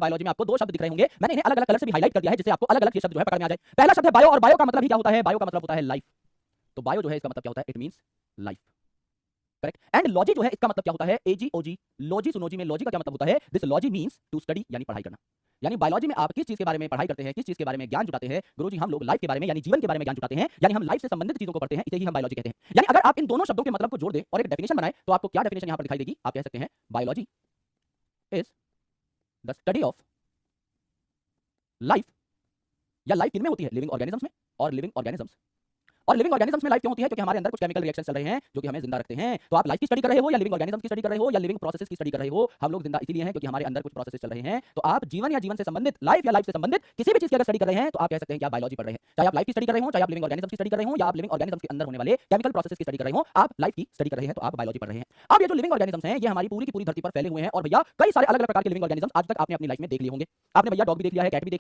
Biology में आपको दो शब्द दिख रहे होंगे, मैंने इन्हें अलग-अलग कलर से भी हाईलाइट कर दिया है जिससे आपको अलग-अलग ये शब्द जो है पकड़ में आ जाए। पहला शब्द है बायो, और बायो का मतलब ही क्या होता है? बायो का मतलब होता है लाइफ। तो बायो जो है इसका मतलब क्या होता है? It means life. Correct. And logy जो है इसका मतलब क्या होता है? एजीओजी, लॉजी सुनोजी में लॉजी का क्या मतलब होता है? This logy means to study, यानी पढ़ाई करना। यानी बायोलॉजी में आप किस चीज के बारे में पढ़ाई करते हैं, किस चीज के बारे में ज्ञान जुटाते हैं? गुरुजी हम लोग लाइफ के बारे में यानी जीवन के बारे में ज्ञान जुटाते हैं, यानी हम लाइफ से संबंधित चीजों को पढ़ते हैं, इसे ही हम बायोलॉजी कहते हैं। यानी अगर आप इन दोनों शब्दों के मतलब को जोड़ दें और एक डेफिनेशन बनाएं तो आपको क्या डेफिनेशन यहां पर दिखाई देगी? आप कह सकते हैं biology is the study of life, या लाइफ किन में होती है? लिविंग ऑर्गेनिजम्स में। और लिविंग ऑर्गेनिजम्स में लाइफ क्यों होती है? क्योंकि हमारे अंदर कुछ केमिकल रिएक्शंस चल रहे हैं जो कि हमें जिंदा रखते हैं। तो आप लाइफ की स्टडी कर रहे हो या लिविंग ऑर्गेनिजम्स की स्टडी कर रहे हो या लिविंग प्रोसेसेस की स्टडी कर रहे हो, हम लोग जिंदा इसीलिए हैं क्योंकि हमारे अंदर कुछ प्रोसेसेस चल रहे हैं। तो आप जीवन या जीवन से संबंधित, लाइफ या लाइफ से संबंधित किसी भी चीज की अगर स्टडी कर रहे हैं तो आप कह सकते हैं कि आप बायोलॉजी पढ़ रहे हैं। चाहे आप लाइफ की स्टडी कर रहे हो, चाहे आप लिविंग ऑर्गेनिजम्स की स्टडी कर रहे हो, या आप लिविंग ऑर्गेनिजम्स के अंदर होने वाले केमिकल प्रोसेसेस की स्टडी कर रहे हो, आप लाइफ की स्टडी कर रहे हैं तो आप बायोलॉजी पढ़ रहे हैं। अब ये जो लिविंग ऑर्गेनिजम्स हैं ये हमारी पूरी की पूरी धरती पर फैले हुए हैं, और भैया कई सारे अलग-अलग प्रकार के लिविंग ऑर्गेनिजम्स आज तक आपने अपनी लाइफ में देख लिए होंगे। आपने भैया डॉग भी देख लिया है, कैट भी देख लिया